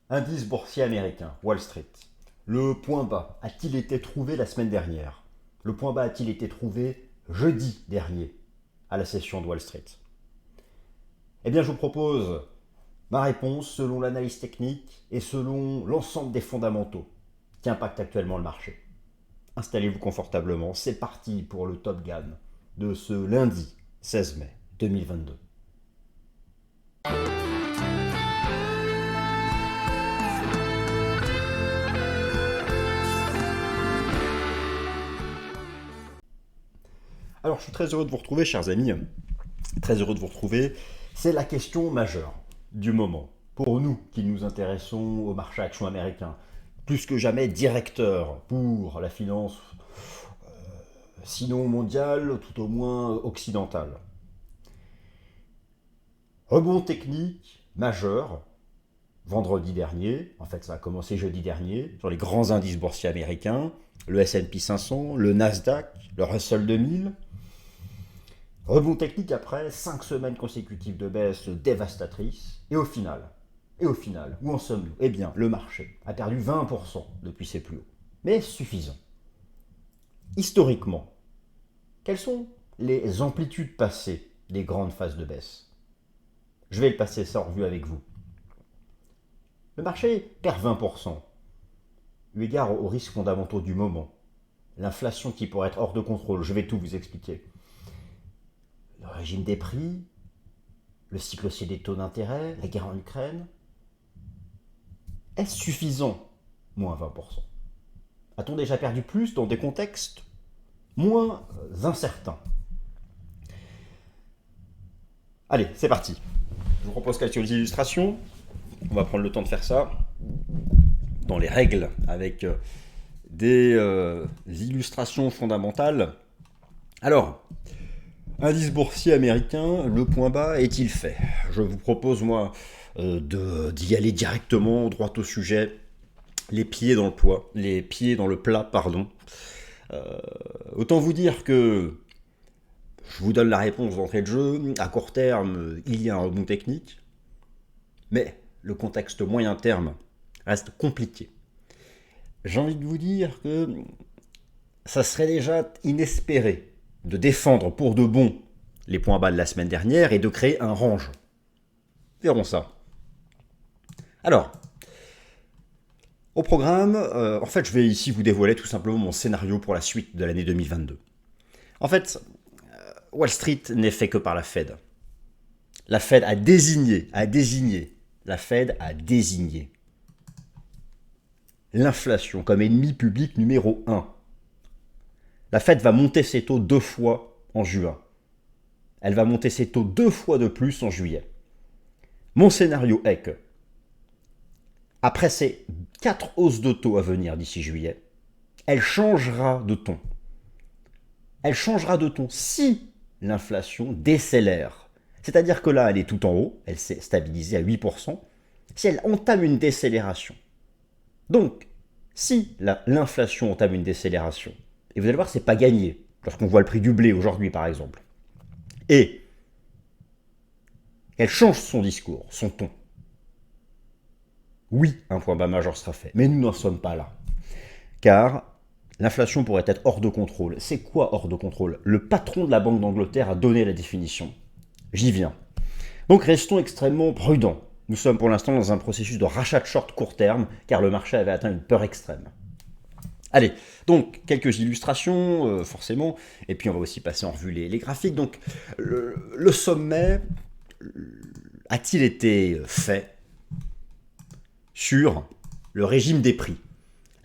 Indice boursier américain, Wall Street. Le point bas a-t-il été trouvé la semaine dernière? Le point bas a-t-il été trouvé jeudi dernier à la session de Wall Street? Eh bien, je vous propose ma réponse selon l'analyse technique et selon l'ensemble des fondamentaux qui impactent actuellement le marché. Installez-vous confortablement, c'est parti pour le Top Gun de ce lundi 16 mai 2022. Alors, je suis très heureux de vous retrouver, chers amis. Très heureux de vous retrouver. C'est la question majeure du moment. Pour nous qui nous intéressons au marché action américain, plus que jamais directeur pour la finance, sinon mondiale, tout au moins occidentale. Rebond technique majeur, vendredi dernier, en fait ça a commencé jeudi dernier, sur les grands indices boursiers américains, le S&P 500, le Nasdaq, le Russell 2000. Rebond technique après 5 semaines consécutives de baisse dévastatrice. Et au final, où en sommes-nous? Eh bien, le marché a perdu 20% depuis ses plus hauts. Mais suffisant. Historiquement, quelles sont les amplitudes passées des grandes phases de baisse? Je vais le passer ça en revue avec vous. Le marché perd 20%, eu égard aux risques fondamentaux du moment. L'inflation qui pourrait être hors de contrôle, je vais tout vous expliquer. Le régime des prix, le cycle haussier des taux d'intérêt, la guerre en Ukraine. Est-ce suffisant? Moins 20%. A-t-on déjà perdu plus dans des contextes moins incertains? Allez, c'est parti. Je vous propose quelques illustrations. On va prendre le temps de faire ça dans les règles avec des illustrations fondamentales. Alors, indice boursier américain, le point bas est-il fait? Je vous propose, moi, d'y aller directement, droit au sujet, les pieds dans le plat, pardon. Autant vous dire que je vous donne la réponse d'entrée de jeu. À court terme, il y a un rebond technique, mais le contexte moyen terme reste compliqué. J'ai envie de vous dire que ça serait déjà inespéré de défendre pour de bon les points bas de la semaine dernière et de créer un range. Verrons ça. Alors, au programme, en fait, je vais ici vous dévoiler tout simplement mon scénario pour la suite de l'année 2022. En fait, Wall Street n'est fait que par la Fed. La Fed a désigné l'inflation comme ennemi public numéro 1. La Fed va monter ses taux 2 fois en juin. Elle va monter ses taux 2 fois de plus en juillet. Mon scénario est que, après ces 4 hausses de taux à venir d'ici juillet, elle changera de ton. Elle changera de ton si l'inflation décélère. C'est-à-dire que là, elle est tout en haut, elle s'est stabilisée à 8%, si elle entame une décélération. Donc, si l'inflation entame une décélération, et vous allez voir, c'est pas gagné, lorsqu'on voit le prix du blé aujourd'hui par exemple, et elle change son discours, son ton, oui, un point bas majeur sera fait, mais nous n'en sommes pas là. Car l'inflation pourrait être hors de contrôle. C'est quoi hors de contrôle? Le patron de la Banque d'Angleterre a donné la définition. J'y viens. Donc restons extrêmement prudents. Nous sommes pour l'instant dans un processus de rachat de short court terme, car le marché avait atteint une peur extrême. Allez, donc quelques illustrations, forcément, et puis on va aussi passer en revue les graphiques. Donc le sommet a-t-il été fait sur le régime des prix?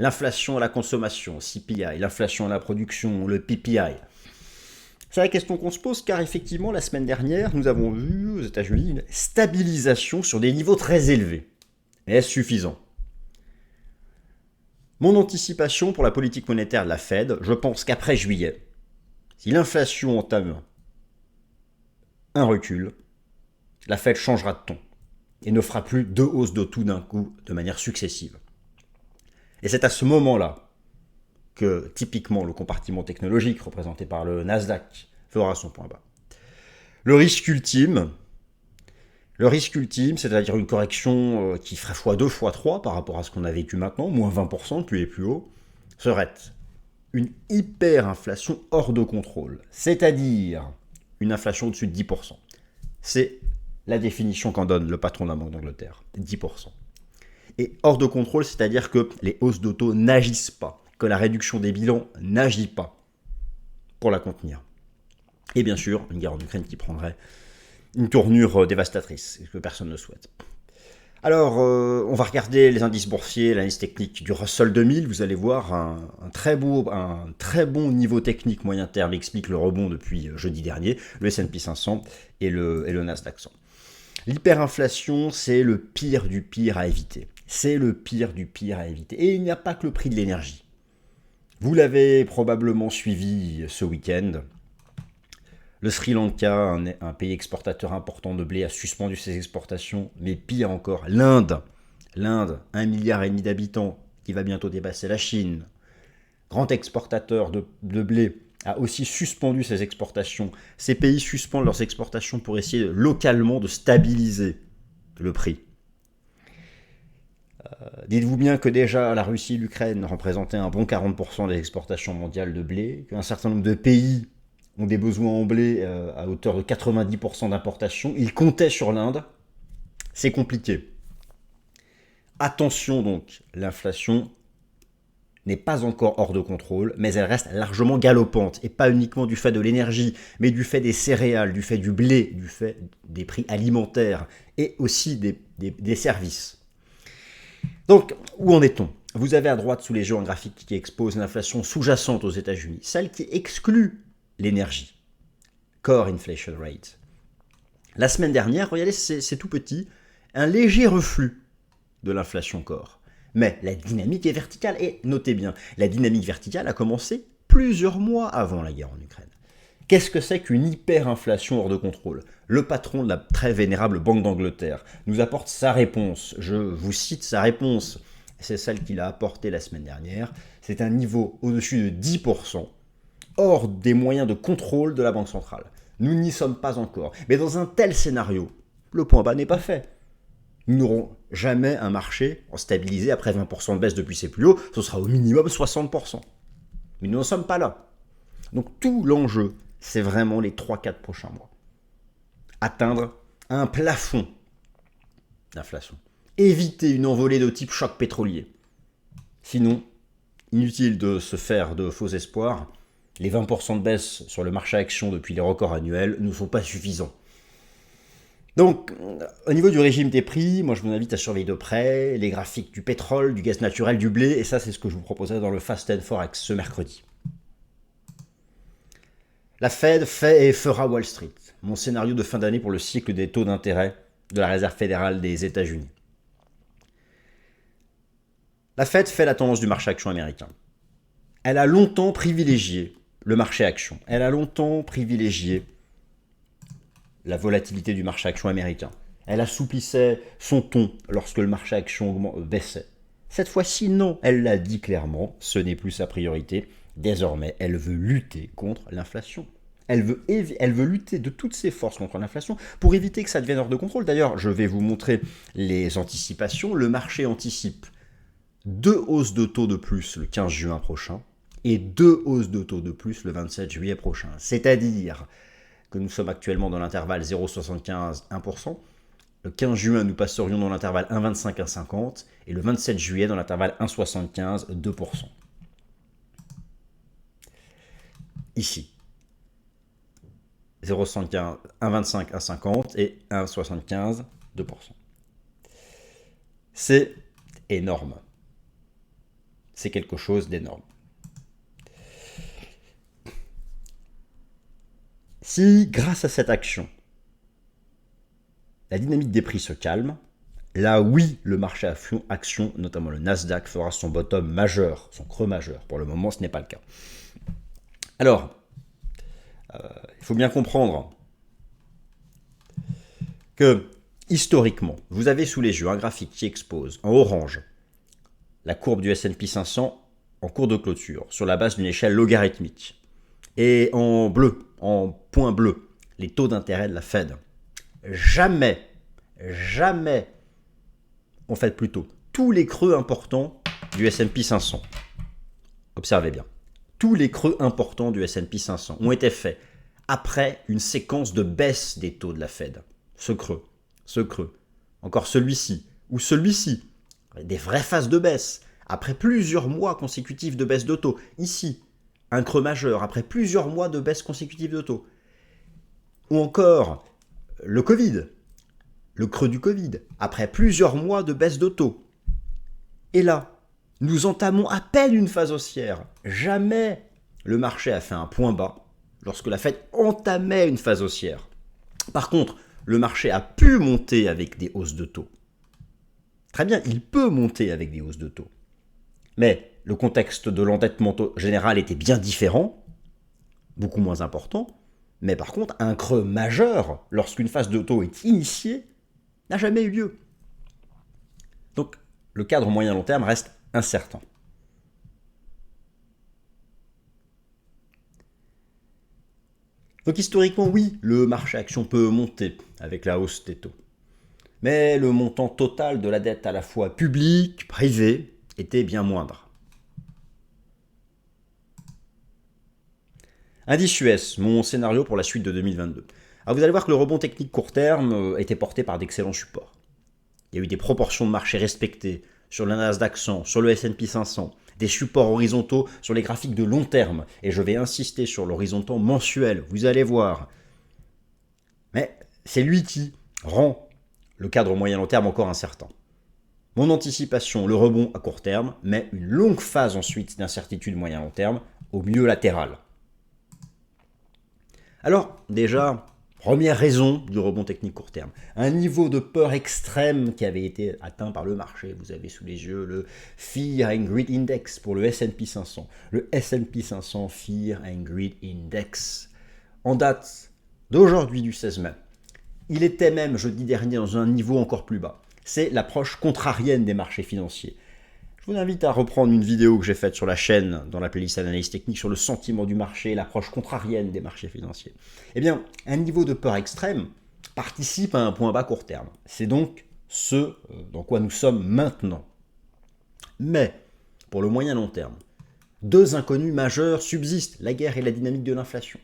L'inflation à la consommation, CPI, l'inflation à la production, le PPI. C'est la question qu'on se pose car effectivement la semaine dernière nous avons vu aux États-Unis une stabilisation sur des niveaux très élevés. Mais est-ce suffisant? Mon anticipation pour la politique monétaire de la Fed, je pense qu'après juillet, si l'inflation entame un recul, la Fed changera de ton et ne fera plus 2 hausses de tout d'un coup de manière successive. Et c'est à ce moment-là que typiquement le compartiment technologique représenté par le Nasdaq fera son point bas. Le risque ultime, Le risque ultime, c'est-à-dire une correction qui ferait x2, x3 par rapport à ce qu'on a vécu maintenant, moins 20% plus et plus haut, serait une hyperinflation hors de contrôle, c'est-à-dire une inflation au-dessus de 10%. C'est la définition qu'en donne le patron de la Banque d'Angleterre, 10%. Et hors de contrôle, c'est-à-dire que les hausses de taux n'agissent pas, que la réduction des bilans n'agit pas pour la contenir. Et bien sûr, une guerre en Ukraine qui prendrait une tournure dévastatrice, ce que personne ne souhaite. Alors, on va regarder les indices boursiers, l'analyse technique du Russell 2000. Vous allez voir un très bon niveau technique moyen terme explique le rebond depuis jeudi dernier, le S&P 500 et le Nasdaq 100. L'hyperinflation, c'est le pire du pire à éviter. C'est le pire du pire à éviter. Et il n'y a pas que le prix de l'énergie. Vous l'avez probablement suivi ce week-end. Le Sri Lanka, un pays exportateur important de blé, a suspendu ses exportations. Mais pire encore, l'Inde, 1,5 milliard d'habitants, qui va bientôt dépasser la Chine, grand exportateur de blé, a aussi suspendu ses exportations. Ces pays suspendent leurs exportations pour essayer localement de stabiliser le prix. Dites-vous bien que déjà la Russie et l'Ukraine représentaient un bon 40% des exportations mondiales de blé, qu'un certain nombre de pays ont des besoins en blé à hauteur de 90% d'importation. Ils comptaient sur l'Inde. C'est compliqué. Attention donc, l'inflation n'est pas encore hors de contrôle, mais elle reste largement galopante, et pas uniquement du fait de l'énergie, mais du fait des céréales, du fait du blé, du fait des prix alimentaires, et aussi des services. Donc, où en est-on? Vous avez à droite sous les yeux un graphique qui expose l'inflation sous-jacente aux États-Unis, celle qui exclut l'énergie. Core Inflation Rate. La semaine dernière, regardez, c'est tout petit, un léger reflux de l'inflation core. Mais la dynamique est verticale, et notez bien, la dynamique verticale a commencé plusieurs mois avant la guerre en Ukraine. Qu'est-ce que c'est qu'une hyperinflation hors de contrôle? Le patron de la très vénérable Banque d'Angleterre nous apporte sa réponse. Je vous cite sa réponse. C'est celle qu'il a apportée la semaine dernière. C'est un niveau au-dessus de 10%, hors des moyens de contrôle de la Banque centrale. Nous n'y sommes pas encore. Mais dans un tel scénario, le point bas n'est pas fait. Nous n'aurons jamais un marché stabilisé après 20% de baisse depuis ses plus hauts. Ce sera au minimum 60%. Mais nous n'en sommes pas là. Donc tout l'enjeu, c'est vraiment les 3-4 prochains mois. Atteindre un plafond d'inflation. Éviter une envolée de type choc pétrolier. Sinon, inutile de se faire de faux espoirs. Les 20% de baisse sur le marché action depuis les records annuels ne sont pas suffisants. Donc, au niveau du régime des prix, moi je vous invite à surveiller de près les graphiques du pétrole, du gaz naturel, du blé, et ça c'est ce que je vous proposerai dans le Fast and Forex ce mercredi. La Fed fait et fera Wall Street, mon scénario de fin d'année pour le cycle des taux d'intérêt de la Réserve fédérale des États-Unis. La Fed fait la tendance du marché action américain. Elle a longtemps privilégié le marché action. Elle a longtemps privilégié la volatilité du marché action américain. Elle assouplissait son ton lorsque le marché action baissait. Cette fois-ci, non, elle l'a dit clairement, ce n'est plus sa priorité. Désormais, elle veut lutter contre l'inflation. Elle veut lutter de toutes ses forces contre l'inflation pour éviter que ça devienne hors de contrôle. D'ailleurs, je vais vous montrer les anticipations. Le marché anticipe 2 hausses de taux de plus le 15 juin prochain et 2 hausses de taux de plus le 27 juillet prochain. C'est-à-dire que nous sommes actuellement dans l'intervalle 0,75-1%. Le 15 juin, nous passerions dans l'intervalle 1,25-1,50 et le 27 juillet dans l'intervalle 1,75-2%. Ici, 0,75, 1,25, 1,50 et 1,75, 2%. C'est énorme. C'est quelque chose d'énorme. Si, grâce à cette action, la dynamique des prix se calme, là oui, le marché action, notamment le Nasdaq, fera son bottom majeur, son creux majeur. Pour le moment, ce n'est pas le cas. Alors, il faut bien comprendre que, historiquement, vous avez sous les yeux un graphique qui expose en orange la courbe du S&P 500 en cours de clôture, sur la base d'une échelle logarithmique. Et en bleu, en point bleu, les taux d'intérêt de la Fed. Jamais jamais, en fait plutôt, tous les creux importants du S&P 500. Observez bien. Tous les creux importants du S&P 500 ont été faits après une séquence de baisse des taux de la Fed. Ce creux, encore celui-ci, ou celui-ci. Des vraies phases de baisse, après plusieurs mois consécutifs de baisse de taux. Ici, un creux majeur, après plusieurs mois de baisse consécutive de taux. Ou encore, le Covid, le creux du Covid, après plusieurs mois de baisse de taux. Et là, nous entamons à peine une phase haussière. Jamais le marché a fait un point bas lorsque la Fed entamait une phase haussière. Par contre, le marché a pu monter avec des hausses de taux. Très bien, il peut monter avec des hausses de taux. Mais le contexte de l'endettement général était bien différent, beaucoup moins important. Mais par contre, un creux majeur, lorsqu'une phase de taux est initiée, n'a jamais eu lieu. Donc, le cadre moyen-long terme reste incertain. Donc historiquement, oui, le marché action peut monter avec la hausse des taux. Mais le montant total de la dette à la fois publique, privée, était bien moindre. Indice US, mon scénario pour la suite de 2022. Alors vous allez voir que le rebond technique court terme était porté par d'excellents supports. Il y a eu des proportions de marché respectées sur le Nasdaq 100, sur le S&P 500, des supports horizontaux sur les graphiques de long terme, et je vais insister sur l'horizontal mensuel, vous allez voir. Mais c'est lui qui rend le cadre moyen-long terme encore incertain. Mon anticipation, le rebond à court terme, mais une longue phase ensuite d'incertitude moyen-long terme, au mieux latérale. Alors, déjà, première raison du rebond technique court terme, un niveau de peur extrême qui avait été atteint par le marché. Vous avez sous les yeux le Fear and Greed Index pour le S&P 500. Le S&P 500 Fear and Greed Index. En date d'aujourd'hui du 16 mai, il était même jeudi dernier dans un niveau encore plus bas. C'est l'approche contrarienne des marchés financiers. Je vous invite à reprendre une vidéo que j'ai faite sur la chaîne, dans la playlist Analyse technique, sur le sentiment du marché, l'approche contrarienne des marchés financiers. Eh bien, un niveau de peur extrême participe à un point bas court terme. C'est donc ce dans quoi nous sommes maintenant. Mais, pour le moyen long terme, deux inconnus majeurs subsistent, la guerre et la dynamique de l'inflation.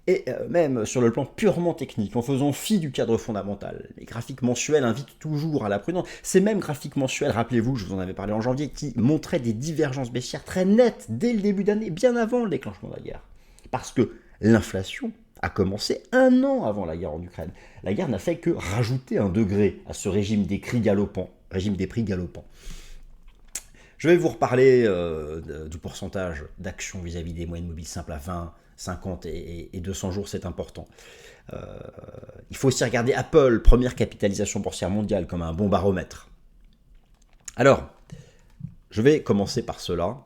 Et même sur le plan purement technique, en faisant fi du cadre fondamental, les graphiques mensuels invitent toujours à la prudence. Ces mêmes graphiques mensuels, rappelez-vous, je vous en avais parlé en janvier, qui montraient des divergences baissières très nettes dès le début d'année, bien avant le déclenchement de la guerre. Parce que l'inflation a commencé 1 an avant la guerre en Ukraine. La guerre n'a fait que rajouter un degré à ce régime des prix galopants. Je vais vous reparler du pourcentage d'actions vis-à-vis des moyennes mobiles simples à 20, 50 et 200 jours, c'est important. Il faut aussi regarder Apple, première capitalisation boursière mondiale, comme un bon baromètre. Alors, je vais commencer par cela.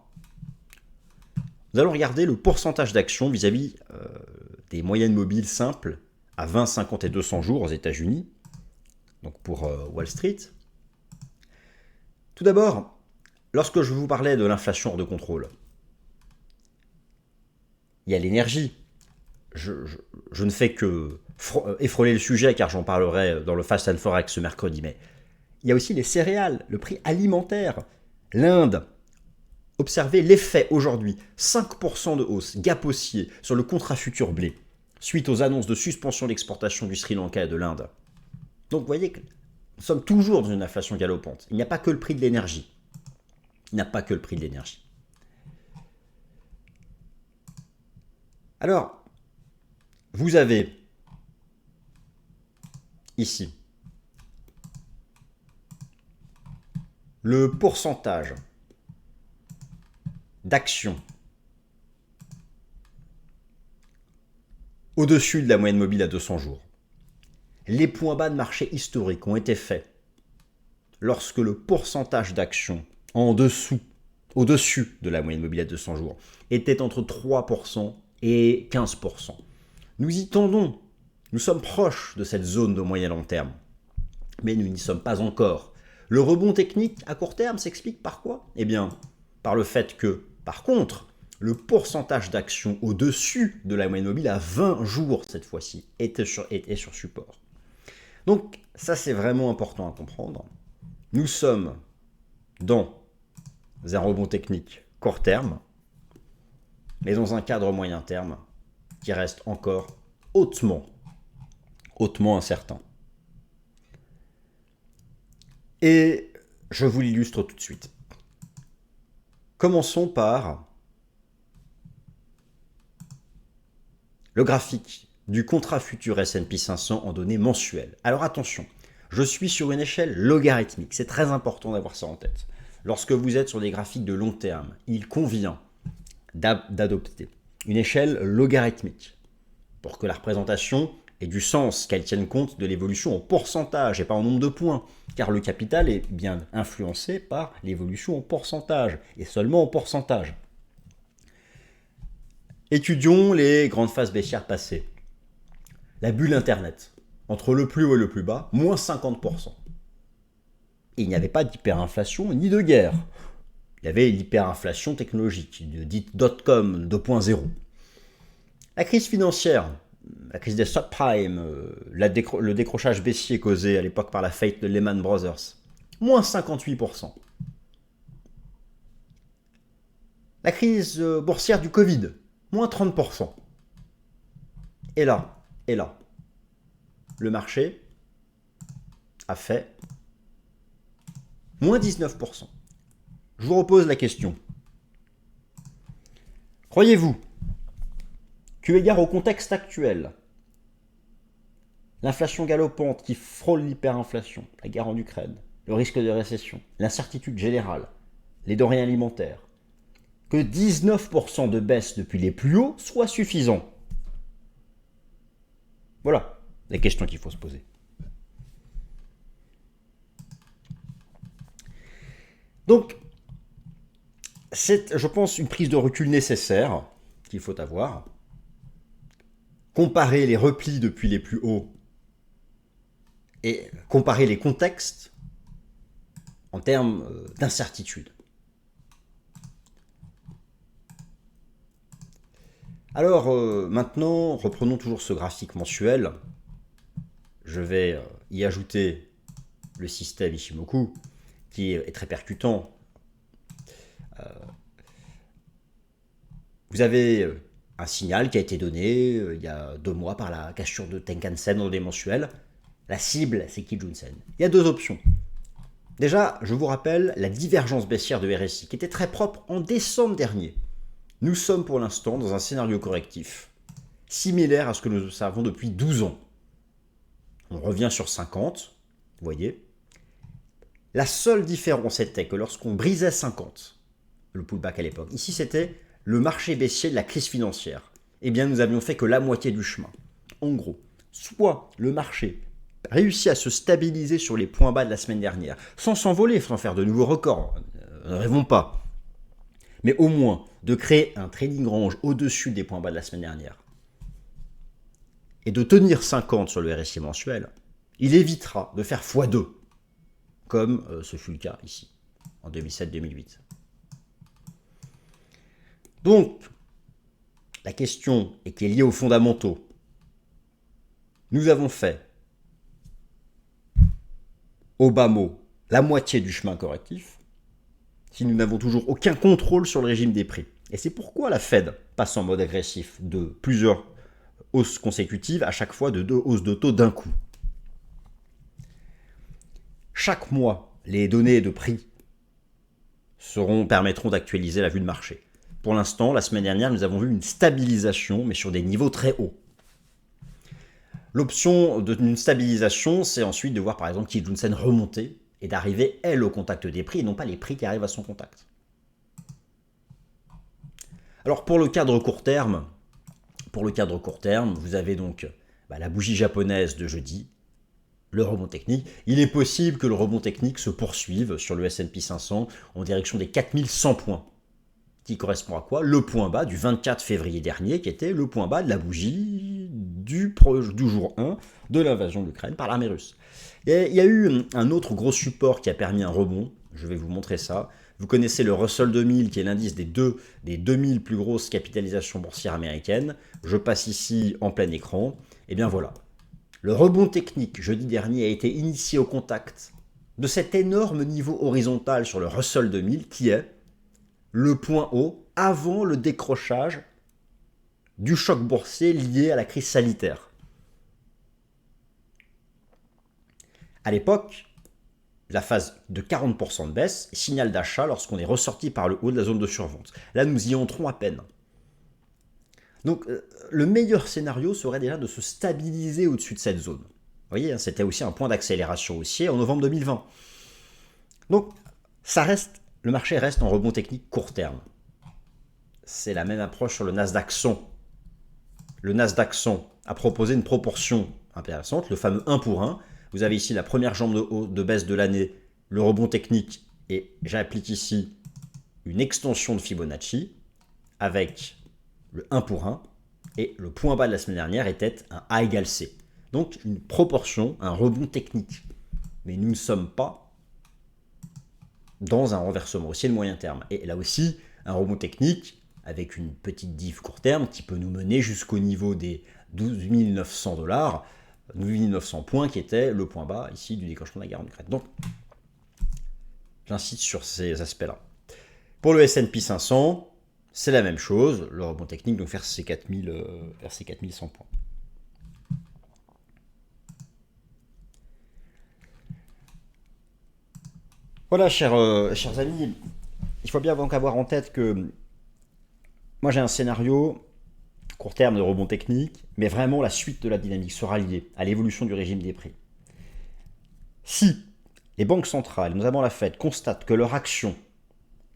Nous allons regarder le pourcentage d'actions vis-à-vis des moyennes mobiles simples à 20, 50 et 200 jours aux États-Unis, donc pour Wall Street. Tout d'abord, lorsque je vous parlais de l'inflation hors de contrôle, il y a l'énergie. Je ne fais que effroler le sujet car j'en parlerai dans le Fast and Forex ce mercredi, mais il y a aussi les céréales, le prix alimentaire. L'Inde, observez l'effet aujourd'hui, 5% de hausse, gap haussier sur le contrat futur blé, suite aux annonces de suspension d'exportation du Sri Lanka et de l'Inde. Donc vous voyez que nous sommes toujours dans une inflation galopante. Il n'y a pas que le prix de l'énergie. Alors, vous avez ici le pourcentage d'actions au-dessus de la moyenne mobile à 200 jours. Les points bas de marché historiques ont été faits lorsque le pourcentage d'actions au-dessus de la moyenne mobile à 200 jours était entre 3% et 15%. Nous y tendons. Nous sommes proches de cette zone de moyen long terme. Mais nous n'y sommes pas encore. Le rebond technique à court terme s'explique par quoi ? Eh bien, par le fait que, par contre, le pourcentage d'actions au-dessus de la moyenne mobile à 20 jours cette fois-ci était sur support. Donc ça, c'est vraiment important à comprendre. Nous sommes dans un rebond technique court terme, mais dans un cadre moyen terme qui reste encore hautement incertain. Et je vous l'illustre tout de suite. Commençons par le graphique du contrat futur S&P 500 en données mensuelles. Alors attention, je suis sur une échelle logarithmique, c'est très important d'avoir ça en tête. Lorsque vous êtes sur des graphiques de long terme, il convient d'adopter une échelle logarithmique pour que la représentation ait du sens, qu'elle tienne compte de l'évolution en pourcentage et pas en nombre de points, car le capital est bien influencé par l'évolution en pourcentage, et seulement en pourcentage. Étudions les grandes phases baissières passées. La bulle Internet, entre le plus haut et le plus bas, moins 50%. Et il n'y avait pas d'hyperinflation ni de guerre. Il y avait l'hyperinflation technologique, dite .com 2.0. La crise financière, la crise des subprimes, le décrochage baissier causé à l'époque par la faillite de Lehman Brothers, moins 58%. La crise boursière du Covid, moins 30%. Et là, le marché a fait moins 19%. Je vous repose la question. Croyez-vous qu'eu égard au contexte actuel, l'inflation galopante qui frôle l'hyperinflation, la guerre en Ukraine, le risque de récession, l'incertitude générale, les denrées alimentaires, que 19% de baisse depuis les plus hauts soit suffisant? Voilà les questions qu'il faut se poser. Donc, c'est, je pense, une prise de recul nécessaire qu'il faut avoir. Comparer les replis depuis les plus hauts et comparer les contextes en termes d'incertitude. Alors maintenant, reprenons toujours ce graphique mensuel. Je vais y ajouter le système Ishimoku qui est très percutant. Vous avez un signal qui a été donné il y a 2 mois par la cassure de Tenkan-sen en données mensuelles. La cible, c'est Kijun-sen. Il y a 2 options. Déjà, je vous rappelle la divergence baissière de RSI qui était très propre en décembre dernier. Nous sommes pour l'instant dans un scénario correctif similaire à ce que nous observons depuis 12 ans. On revient sur 50, vous voyez. La seule différence était que lorsqu'on brisait 50, le pullback à l'époque, ici c'était le marché baissier de la crise financière, eh bien nous avions fait que la moitié du chemin. En gros, soit le marché réussit à se stabiliser sur les points bas de la semaine dernière, sans s'envoler, sans faire de nouveaux records, ne rêvons pas, mais au moins de créer un trading range au-dessus des points bas de la semaine dernière, et de tenir 50 sur le RSI mensuel, il évitera de faire x2, comme ce fut le cas ici, en 2007-2008. Donc, la question est qui est liée aux fondamentaux. Nous avons fait, au bas mot, la moitié du chemin correctif, si nous n'avons toujours aucun contrôle sur le régime des prix. Et c'est pourquoi la Fed passe en mode agressif de plusieurs hausses consécutives, à chaque fois de 2 hausses de taux d'un coup. Chaque mois, les données de prix permettront d'actualiser la vue de marché. Pour l'instant, la semaine dernière, nous avons vu une stabilisation, mais sur des niveaux très hauts. L'option d'une stabilisation, c'est ensuite de voir par exemple Kijun-sen remonter et d'arriver, elle, au contact des prix, et non pas les prix qui arrivent à son contact. Alors pour le cadre court terme, vous avez donc la bougie japonaise de jeudi, le rebond technique. Il est possible que le rebond technique se poursuive sur le S&P 500 en direction des 4100 points. Qui correspond à quoi? Le point bas du 24 février dernier, qui était le point bas de la bougie du jour 1 de l'invasion de l'Ukraine par l'armée russe. Et il y a eu un autre gros support qui a permis un rebond, je vais vous montrer ça. Vous connaissez le Russell 2000, qui est l'indice des 2000 plus grosses capitalisations boursières américaines. Je passe ici en plein écran. Et bien voilà, Le rebond technique jeudi dernier a été initié au contact de cet énorme niveau horizontal sur le Russell 2000 qui est le point haut avant le décrochage du choc boursier lié à la crise sanitaire. À l'époque, la phase de 40% de baisse est signal d'achat lorsqu'on est ressorti par le haut de la zone de survente. Là, nous y entrons à peine. Donc, le meilleur scénario serait déjà de se stabiliser au-dessus de cette zone. Vous voyez, c'était aussi un point d'accélération haussier en novembre 2020. Donc, le marché reste en rebond technique court terme. C'est la même approche sur le Nasdaq 100. Le Nasdaq 100 a proposé une proportion intéressante, le fameux 1 pour 1. Vous avez ici la première jambe de baisse de l'année, le rebond technique, et j'applique ici une extension de Fibonacci avec le 1 pour 1, et le point bas de la semaine dernière était un A égale C. Donc une proportion, un rebond technique. Mais nous ne sommes pas dans un renversement haussier de moyen terme. Et là aussi, un rebond technique avec une petite div court terme qui peut nous mener jusqu'au niveau des 12 900 $, 12 900 points qui était le point bas ici du déclenchement de la guerre en Ukraine. Donc, j'insiste sur ces aspects-là. Pour le S&P 500, c'est la même chose, le rebond technique, donc vers ces 4100 points. Voilà, chers amis, il faut bien donc avoir en tête que moi j'ai un scénario court terme de rebond technique, mais vraiment la suite de la dynamique sera liée à l'évolution du régime des prix. Si les banques centrales, notamment la Fed, constatent que leur action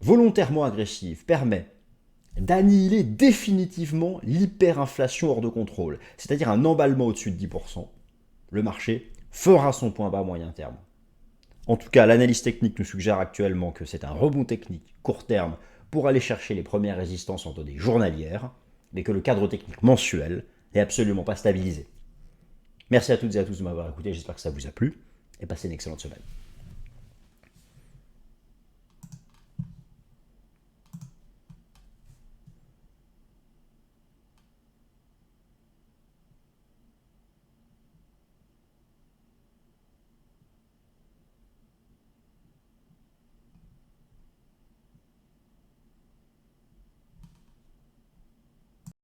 volontairement agressive permet d'annihiler définitivement l'hyperinflation hors de contrôle, c'est-à-dire un emballement au-dessus de 10%, le marché fera son point bas moyen terme. En tout cas, l'analyse technique nous suggère actuellement que c'est un rebond technique court terme pour aller chercher les premières résistances en données journalières, mais que le cadre technique mensuel n'est absolument pas stabilisé. Merci à toutes et à tous de m'avoir écouté, j'espère que ça vous a plu, et passez une excellente semaine.